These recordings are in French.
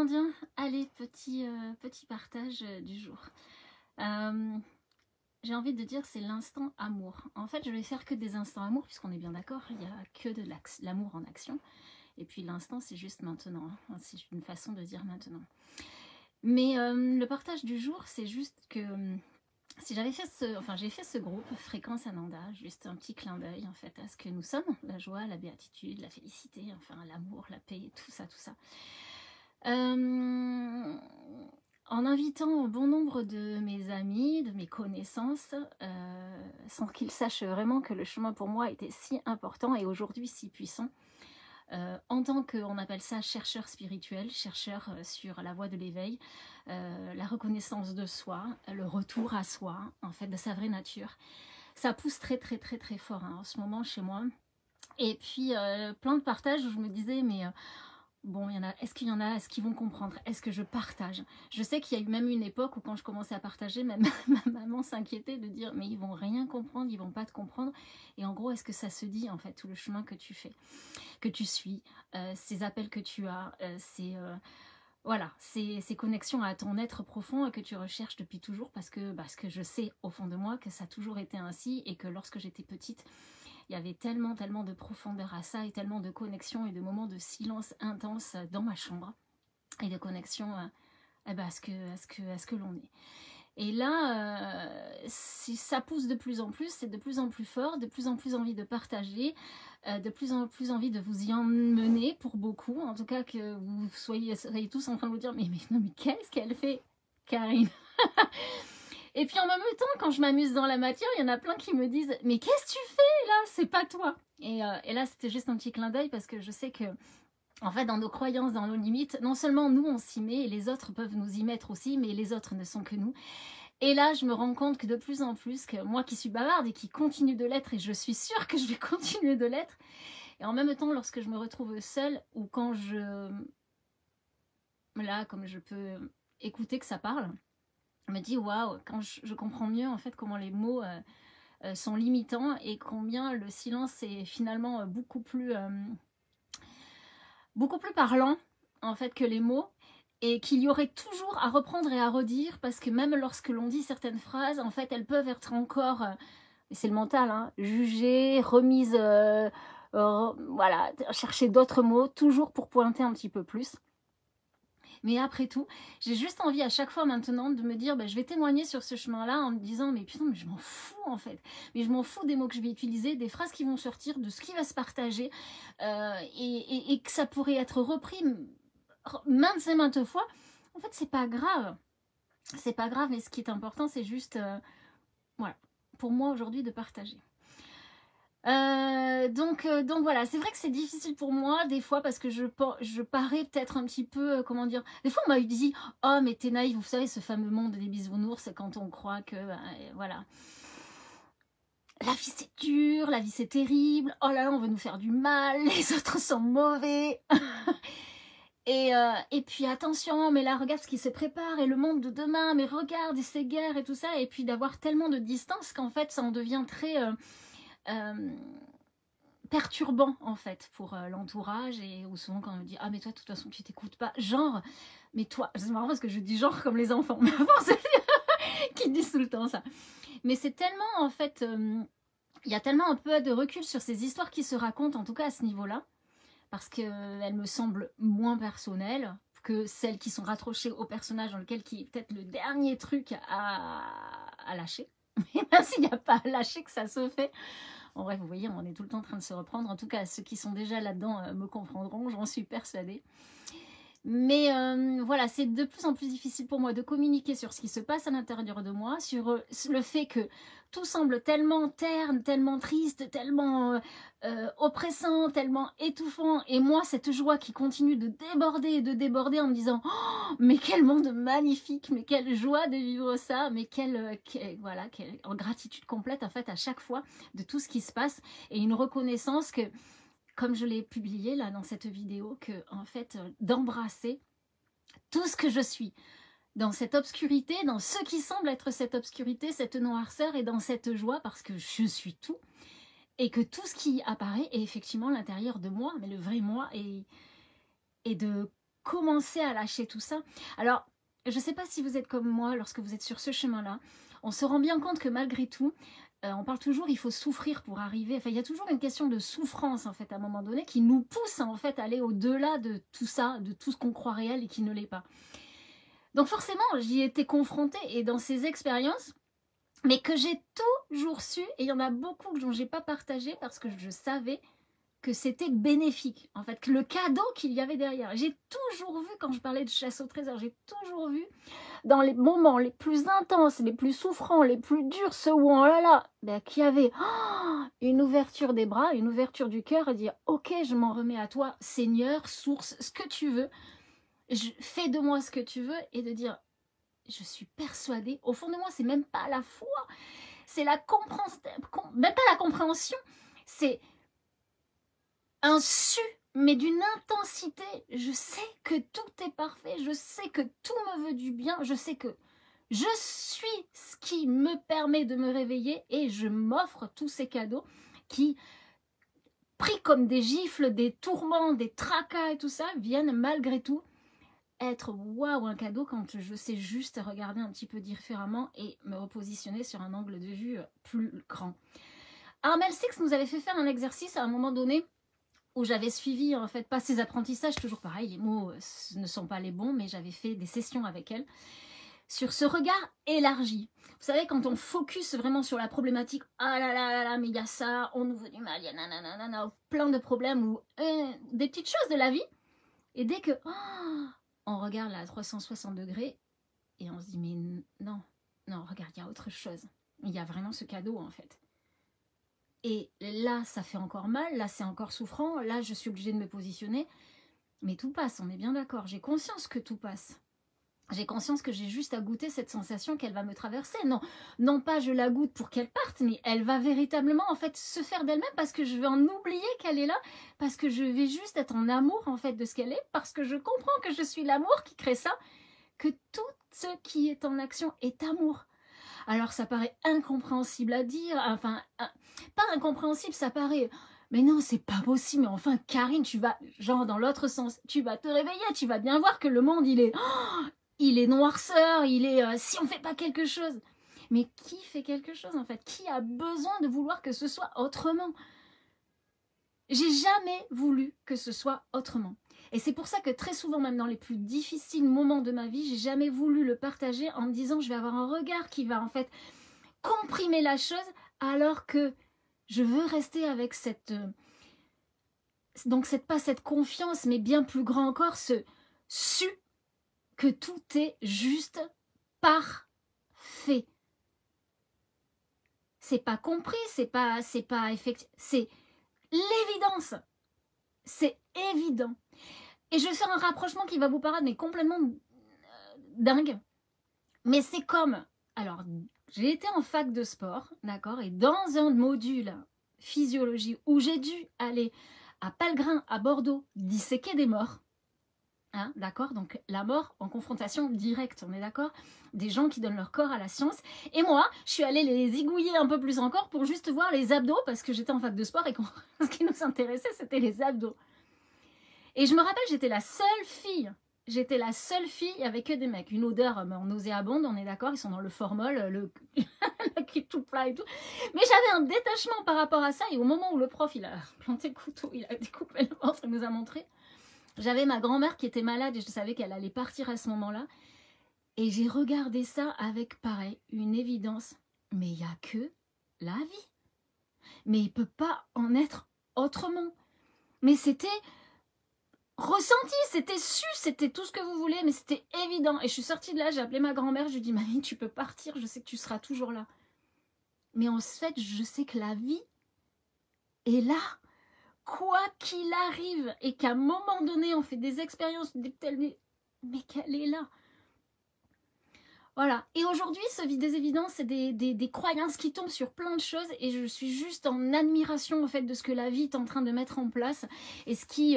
indien. Allez, petit partage du jour. J'ai envie de dire c'est l'instant amour. En fait, je vais faire que des instants amour, puisqu'on est bien d'accord, il n'y a que de l'amour en action. Et puis l'instant, c'est juste maintenant. Hein. C'est une façon de dire maintenant. Mais le partage du jour, c'est juste que si j'avais fait j'ai fait ce groupe Fréquence Ananda, juste un petit clin d'œil en fait à ce que nous sommes, la joie, la béatitude, la félicité, enfin l'amour, la paix, tout ça, tout ça. En invitant bon nombre de mes amis, de mes connaissances, sans qu'ils sachent vraiment que le chemin pour moi était si important et aujourd'hui si puissant. En tant que, on appelle ça chercheur spirituel, chercheur sur la voie de l'éveil, la reconnaissance de soi, le retour à soi, en fait, de sa vraie nature. Ça pousse très très très très fort hein, en ce moment chez moi. Et puis plein de partages où je me disais mais bon, est-ce qu'il y en a, est-ce qu'ils vont comprendre, est-ce que je partage? Je sais qu'il y a eu même une époque où quand je commençais à partager, même ma maman s'inquiétait de dire mais ils vont rien comprendre, ils vont pas te comprendre. Et en gros, est-ce que ça se dit en fait tout le chemin que tu fais, que tu suis, ces appels que tu as, voilà, ces connexions à ton être profond et que tu recherches depuis toujours parce que je sais au fond de moi que ça a toujours été ainsi et que lorsque j'étais petite, il y avait tellement de profondeur à ça et tellement de connexion et de moments de silence intense dans ma chambre et de connexion à ce que l'on est. Et là, si ça pousse de plus en plus, c'est de plus en plus fort, de plus en plus envie de partager, de plus en plus envie de vous y emmener pour beaucoup. En tout cas, que vous soyez tous en train de vous dire mais non, mais qu'est-ce qu'elle fait, Karine? Et puis en même temps, quand je m'amuse dans la matière, il y en a plein qui me disent mais qu'est-ce que tu fais là? C'est pas toi. Et là, c'était juste un petit clin d'œil parce que je sais que en fait, dans nos croyances, dans nos limites, non seulement nous, on s'y met, et les autres peuvent nous y mettre aussi, mais les autres ne sont que nous. Et là, je me rends compte que de plus en plus, que moi qui suis bavarde et qui continue de l'être, et je suis sûre que je vais continuer de l'être, et en même temps, lorsque je me retrouve seule, ou quand là, comme je peux écouter que ça parle, je me dis, waouh, quand je comprends mieux, en fait, comment les mots sont limitants, et combien le silence est finalement beaucoup plus parlant, en fait, que les mots, et qu'il y aurait toujours à reprendre et à redire, parce que même lorsque l'on dit certaines phrases, en fait, elles peuvent être encore, et c'est le mental, hein, jugées, remises, voilà, chercher d'autres mots, toujours pour pointer un petit peu plus. Mais après tout, j'ai juste envie à chaque fois maintenant de me dire, je vais témoigner sur ce chemin-là en me disant, mais putain, mais je m'en fous en fait. Mais je m'en fous des mots que je vais utiliser, des phrases qui vont sortir, de ce qui va se partager, et que ça pourrait être repris maintes et maintes fois. En fait, c'est pas grave. C'est pas grave, mais ce qui est important, c'est juste, voilà, pour moi aujourd'hui de partager. Donc voilà, c'est vrai que c'est difficile pour moi des fois parce que je parais peut-être un petit peu, comment dire, des fois on m'a dit « Oh mais t'es naïve, vous savez ce fameux monde des bisounours, c'est quand on croit que, voilà, la vie c'est dur, la vie c'est terrible, oh là là on veut nous faire du mal, les autres sont mauvais ». Et puis attention, mais là regarde ce qui se prépare et le monde de demain, mais regarde et ces guerres et tout ça, et puis d'avoir tellement de distance qu'en fait ça en devient très perturbant en fait pour l'entourage, et ou souvent quand on me dit ah mais toi de toute façon tu t'écoutes pas, genre mais toi, c'est marrant parce que je dis genre comme les enfants mais avant c'est qui disent tout le temps ça, mais c'est tellement en fait il y a tellement un peu de recul sur ces histoires qui se racontent, en tout cas à ce niveau là, parce qu'elles me semblent moins personnelles que celles qui sont rattachées au personnage dans lequel qui est peut-être le dernier truc à lâcher, mais même s'il n'y a pas à lâcher que ça se fait. En bref, vous voyez, on est tout le temps en train de se reprendre. En tout cas, ceux qui sont déjà là-dedans me comprendront, j'en suis persuadée. Mais voilà, c'est de plus en plus difficile pour moi de communiquer sur ce qui se passe à l'intérieur de moi, sur le fait que tout semble tellement terne, tellement triste, tellement oppressant, tellement étouffant. Et moi, cette joie qui continue de déborder et de déborder en me disant oh, mais quel monde magnifique, mais quelle joie de vivre ça, mais voilà, en gratitude complète en fait à chaque fois de tout ce qui se passe, et une reconnaissance que, comme je l'ai publié là dans cette vidéo, que en fait d'embrasser tout ce que je suis dans cette obscurité, dans ce qui semble être cette obscurité, cette noirceur, et dans cette joie parce que je suis tout, et que tout ce qui apparaît est effectivement l'intérieur de moi, mais le vrai moi, et de commencer à lâcher tout ça. Alors, je ne sais pas si vous êtes comme moi lorsque vous êtes sur ce chemin-là. On se rend bien compte que malgré tout, on parle toujours il faut souffrir pour arriver. Enfin, il y a toujours une question de souffrance en fait à un moment donné qui nous pousse en fait à aller au-delà de tout ça, de tout ce qu'on croit réel et qui ne l'est pas. Donc forcément, j'y ai été confrontée et dans ces expériences, mais que j'ai toujours su, et il y en a beaucoup dont j'ai pas partagé parce que je savais que c'était bénéfique, en fait, que le cadeau qu'il y avait derrière. J'ai toujours vu, quand je parlais de chasse au trésor, j'ai toujours vu, dans les moments les plus intenses, les plus souffrants, les plus durs, ceux où, oh là là, ben, qu'il y avait une ouverture des bras, une ouverture du cœur, et dire, ok, je m'en remets à toi, Seigneur, source, ce que tu veux, fais de moi ce que tu veux, et de dire, je suis persuadée, au fond de moi, c'est même pas la foi, c'est la compréhension, même pas la compréhension, c'est un su, mais d'une intensité. Je sais que tout est parfait, je sais que tout me veut du bien, je sais que je suis ce qui me permet de me réveiller et je m'offre tous ces cadeaux qui, pris comme des gifles, des tourments, des tracas et tout ça, viennent malgré tout être waouh un cadeau quand je sais juste regarder un petit peu différemment et me repositionner sur un angle de vue plus grand. Armel Six nous avait fait faire un exercice à un moment donné où j'avais suivi en fait pas ses apprentissages, toujours pareil, les mots ne sont pas les bons, mais j'avais fait des sessions avec elle sur ce regard élargi. Vous savez, quand on focus vraiment sur la problématique, ah là là là là, mais il y a ça, on nous veut du mal, il y a nanana, plein de problèmes ou des petites choses de la vie, et dès que on regarde là à 360 degrés et on se dit mais non, non, regarde, il y a autre chose. Il y a vraiment ce cadeau en fait. Et là, ça fait encore mal, là, c'est encore souffrant, là, je suis obligée de me positionner. Mais tout passe, on est bien d'accord. J'ai conscience que tout passe. J'ai conscience que j'ai juste à goûter cette sensation qu'elle va me traverser. Non, non pas je la goûte pour qu'elle parte, mais elle va véritablement en fait se faire d'elle-même parce que je vais en oublier qu'elle est là, parce que je vais juste être en amour en fait de ce qu'elle est, parce que je comprends que je suis l'amour qui crée ça, que tout ce qui est en action est amour. Alors ça paraît incompréhensible à dire, enfin, pas incompréhensible, ça paraît, mais non, c'est pas possible, mais enfin, Karine, tu vas, genre dans l'autre sens, tu vas te réveiller, tu vas bien voir que le monde, il est noirceur, il est, si on fait pas quelque chose. Mais qui fait quelque chose en fait? Qui a besoin de vouloir que ce soit autrement? J'ai jamais voulu que ce soit autrement. Et c'est pour ça que très souvent, même dans les plus difficiles moments de ma vie, j'ai jamais voulu le partager en me disant je vais avoir un regard qui va en fait comprimer la chose, alors que je veux rester avec cette donc pas cette confiance, mais bien plus grand encore, ce su que tout est juste parfait. C'est pas compris, c'est pas effectif, c'est l'évidence. C'est évident. Et je vais faire un rapprochement qui va vous paraître mais complètement dingue. Mais c'est comme, alors j'ai été en fac de sport, d'accord, et dans un module physiologie où j'ai dû aller à Palgrin, à Bordeaux, disséquer des morts, hein, d'accord, donc la mort en confrontation directe, on est d'accord, des gens qui donnent leur corps à la science, et moi, je suis allée les zigouiller un peu plus encore pour juste voir les abdos, parce que j'étais en fac de sport et ce qui nous intéressait, c'était les abdos. Et je me rappelle, j'étais la seule fille avec que des mecs. Une odeur nauséabonde, on est d'accord, ils sont dans le formol, le cul tout plat et tout. Mais j'avais un détachement par rapport à ça. Et au moment où le prof, il a planté le couteau, il a découpé le ventre, il nous a montré. J'avais ma grand-mère qui était malade et je savais qu'elle allait partir à ce moment-là. Et j'ai regardé ça avec, pareil, une évidence. Mais il n'y a que la vie. Mais il ne peut pas en être autrement. Mais c'était ressenti, c'était su, c'était tout ce que vous voulez, mais c'était évident. Et je suis sortie de là, j'ai appelé ma grand-mère, je lui ai dit, mamie, tu peux partir, je sais que tu seras toujours là. Mais en fait, je sais que la vie est là, quoi qu'il arrive, et qu'à un moment donné, on fait des expériences, mais qu'elle est là. Voilà. Et aujourd'hui, ce vide des évidences, c'est des croyances qui tombent sur plein de choses, et je suis juste en admiration, en fait, de ce que la vie est en train de mettre en place, et ce qui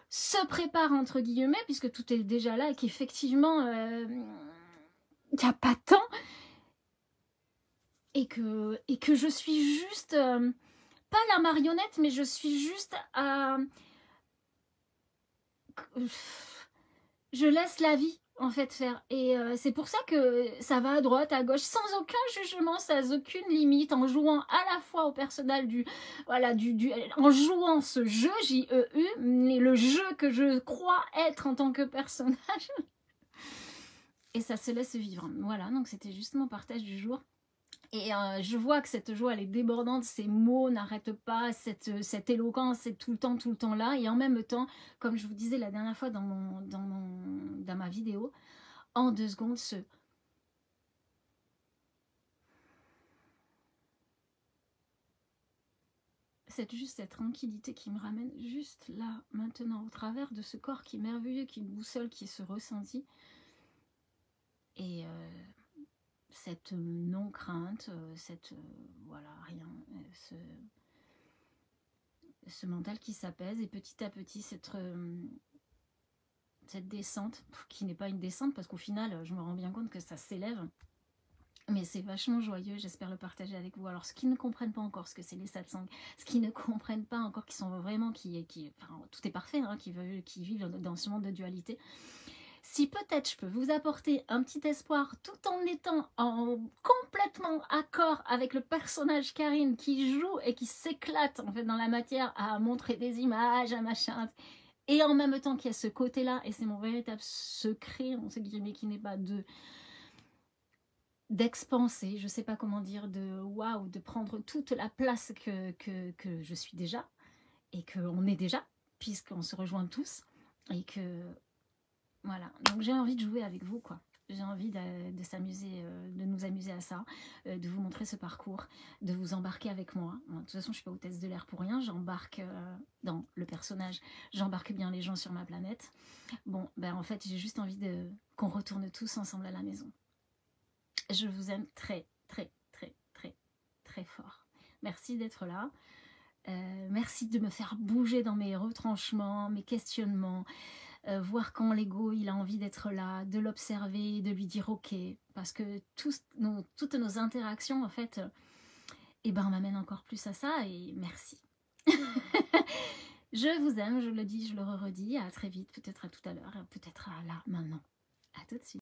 se prépare entre guillemets, puisque tout est déjà là et qu'effectivement il n'y a pas de temps et que je suis juste pas la marionnette, mais je suis juste à je laisse la vie en fait faire. Et c'est pour ça que ça va à droite, à gauche, sans aucun jugement, sans aucune limite, en jouant à la fois au personnel voilà, en jouant ce jeu, J-E-U, mais le jeu que je crois être en tant que personnage. Et ça se laisse vivre. Voilà, donc c'était juste mon partage du jour. Et je vois que cette joie, elle est débordante, ces mots n'arrêtent pas, cette éloquence est tout le temps là. Et en même temps, comme je vous disais la dernière fois dans ma vidéo, en 2 secondes, cette tranquillité qui me ramène juste là, maintenant, au travers de ce corps qui est merveilleux, qui est une boussole, qui se ressentit. Et cette non-crainte, voilà, rien, ce mental qui s'apaise, et petit à petit cette descente, qui n'est pas une descente, parce qu'au final, je me rends bien compte que ça s'élève, mais c'est vachement joyeux, j'espère le partager avec vous. Alors, ceux qui ne comprennent pas encore ce que c'est les satsangs, ceux qui ne comprennent pas encore, qui sont vraiment, enfin, tout est parfait, hein, qui vivent dans ce monde de dualité, si peut-être je peux vous apporter un petit espoir tout en étant complètement accord avec le personnage Karine qui joue et qui s'éclate en fait dans la matière à montrer des images, à machin, et en même temps qu'il y a ce côté-là, et c'est mon véritable secret, entre guillemets, qui n'est pas d'expanser, je sais pas comment dire, waouh, de prendre toute la place que je suis déjà, et qu'on est déjà, puisqu'on se rejoint tous, et que voilà, donc j'ai envie de jouer avec vous, quoi. J'ai envie de s'amuser, de nous amuser à ça, de vous montrer ce parcours, de vous embarquer avec moi. Bon, de toute façon, je ne suis pas hôtesse de l'air pour rien, j'embarque dans le personnage, j'embarque bien les gens sur ma planète. Bon, ben en fait, j'ai juste envie qu'on retourne tous ensemble à la maison. Je vous aime très, très, très, très, très fort. Merci d'être là. Merci de me faire bouger dans mes retranchements, mes questionnements, voir quand l'ego il a envie d'être là, de l'observer, de lui dire ok, parce que toutes nos interactions en fait, eh ben, m'amènent encore plus à ça, et merci. Je vous aime, je le dis, je le redis, à très vite, peut-être à tout à l'heure, peut-être à là, maintenant. À tout de suite.